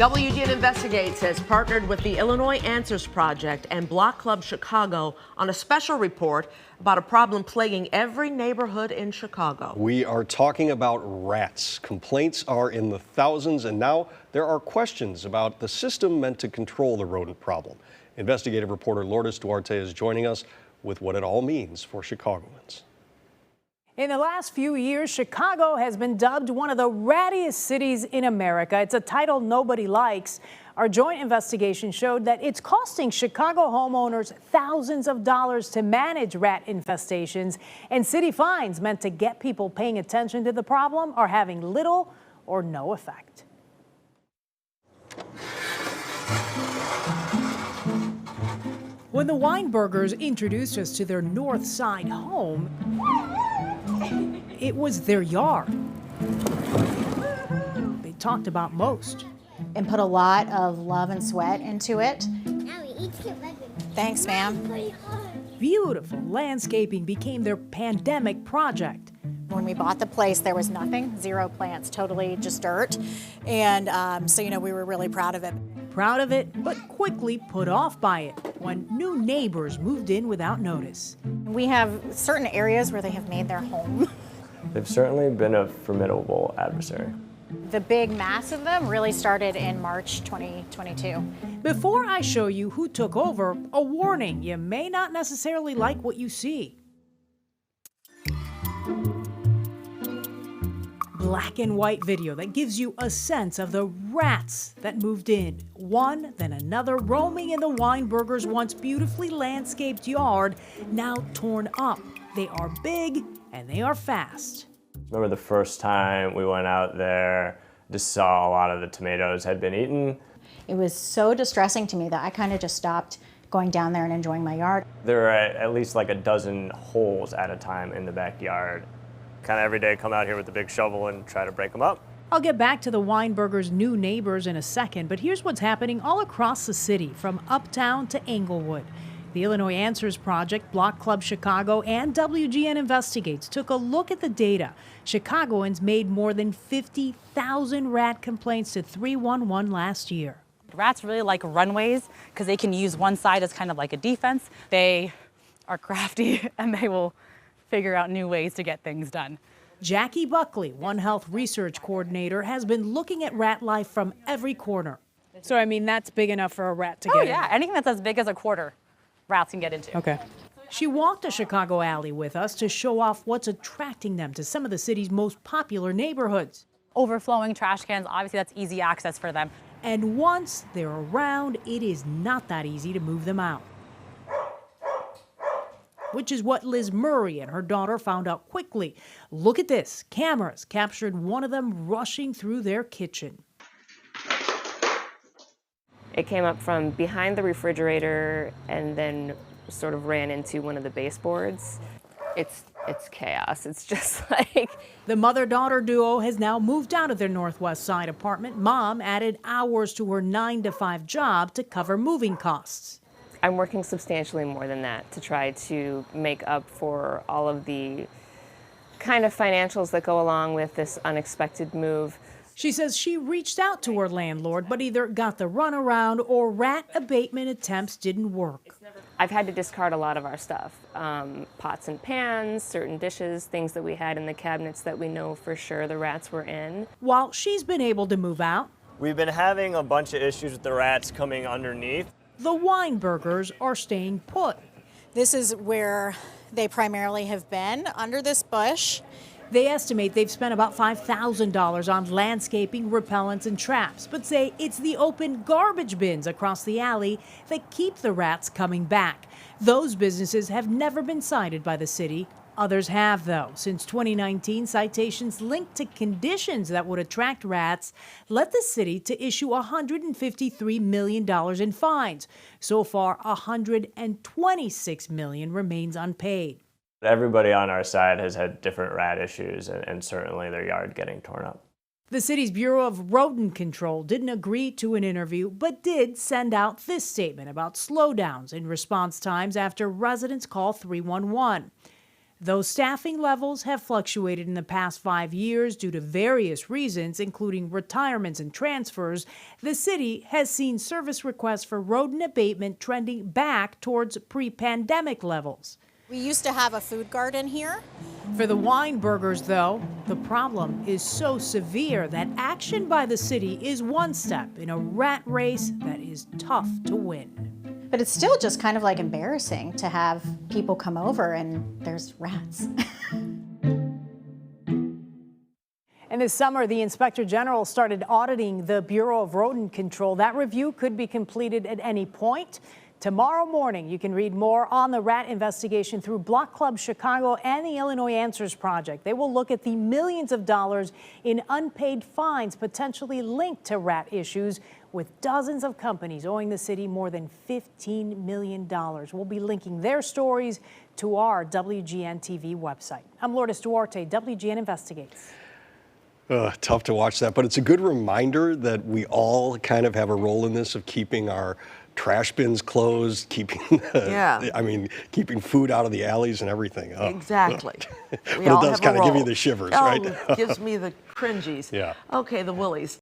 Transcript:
WGN Investigates has partnered with the Illinois Answers Project and Block Club Chicago on a special report about a problem plaguing every neighborhood in Chicago. We are talking about rats. Complaints are in the thousands, and now there are questions about the system meant to control the rodent problem. Investigative reporter Lourdes Duarte is joining us with what it all means for Chicagoans. In the last few years, Chicago has been dubbed one of the rattiest cities in America. It's a title nobody likes. Our joint investigation showed that it's costing Chicago homeowners thousands of dollars to manage rat infestations, and city fines meant to get people paying attention to the problem are having little or no effect. When the Weinbergers introduced us to their North Side home, it was their yard. They talked about most. And put a lot of love and sweat into it. Thanks, ma'am. Beautiful landscaping became their pandemic project. When we bought the place, there was nothing, 0 plants, totally just dirt. And so, we were really proud of it. Proud of it, but quickly put off by it when new neighbors moved in without notice. We have certain areas where they have made their home. They've certainly been a formidable adversary. The big mass of them really started in March 2022. Before I show you who took over, a warning: you may not necessarily like what you see. Black and white video that gives you a sense of the rats that moved in, one then another, roaming in the Weinbergers' once beautifully landscaped yard, now torn up. They are big and they are fast. Remember the first time we went out there, just saw a lot of the tomatoes had been eaten. It was so distressing to me that I kind of just stopped going down there and enjoying my yard. There are at least like a dozen holes at a time in the backyard. Kind of every day come out here with a big shovel and try to break them up. I'll get back to the Weinbergers' new neighbors in a second, but here's what's happening all across the city, from Uptown to Englewood. The Illinois Answers Project, Block Club Chicago, and WGN Investigates took a look at the data. Chicagoans made more than 50,000 rat complaints to 311 last year. Rats really like runways because they can use one side as kind of like a defense. They are crafty and they will figure out new ways to get things done. Jackie Buckley, One Health Research Coordinator, has been looking at rat life from every corner. So, I mean, that's big enough for a rat to get in. Oh, yeah. Anything that's as big as a quarter, rats can get into. Okay. She walked a Chicago alley with us to show off what's attracting them to some of the city's most popular neighborhoods. Overflowing trash cans, obviously that's easy access for them. And once they're around, it is not that easy to move them out. Which is what Liz Murray and her daughter found out quickly. Look at this. Cameras captured one of them rushing through their kitchen. It came up from behind the refrigerator and then sort of ran into one of the baseboards. It's chaos. It's just like... The mother-daughter duo has now moved out of their Northwest Side apartment. Mom added hours to her 9-to-5 job to cover moving costs. I'm working substantially more than that to try to make up for all of the kind of financials that go along with this unexpected move. She says she reached out to her landlord, but either got the runaround or rat abatement attempts didn't work. I've had to discard a lot of our stuff, pots and pans, certain dishes, things that we had in the cabinets that we know for sure the rats were in. While she's been able to move out, We've been having a bunch of issues with the rats coming underneath. the Weinbergers are staying put. This is where they primarily have been, under this bush. They estimate they've spent about $5,000 on landscaping, repellents, and traps, but say it's the open garbage bins across the alley that keep the rats coming back. Those businesses have never been cited by the city. Others have, though. Since 2019, citations linked to conditions that would attract rats led the city to issue $153 million in fines. So far, $126 million remains unpaid. Everybody on our side has had different rat issues and certainly their yard getting torn up. The city's Bureau of Rodent Control didn't agree to an interview, but did send out this statement about slowdowns in response times after residents call 311. Though staffing levels have fluctuated in the past 5 years due to various reasons, including retirements and transfers, the city has seen service requests for rodent abatement trending back towards pre-pandemic levels. We used to have a food garden here. For the Weinbergers, though, the problem is so severe that action by the city is one step in a rat race that is tough to win. But it's still just kind of like embarrassing to have people come over and there's rats. And this summer, the Inspector General started auditing the Bureau of Rodent Control. That review could be completed at any point. Tomorrow morning, you can read more on the rat investigation through Block Club Chicago and the Illinois Answers Project. They will look at the millions of dollars in unpaid fines potentially linked to rat issues, with dozens of companies owing the city more than $15 million. We'll be linking their stories to our WGN TV website. I'm Lourdes Duarte, WGN Investigates. Tough to watch that, but it's a good reminder that we all kind of have a role in this, of keeping our trash bins closed, keeping keeping food out of the alleys and everything. Oh. Exactly. But it does kind of give you the shivers, right? Oh, gives me the cringies. Yeah. Okay, the Willies.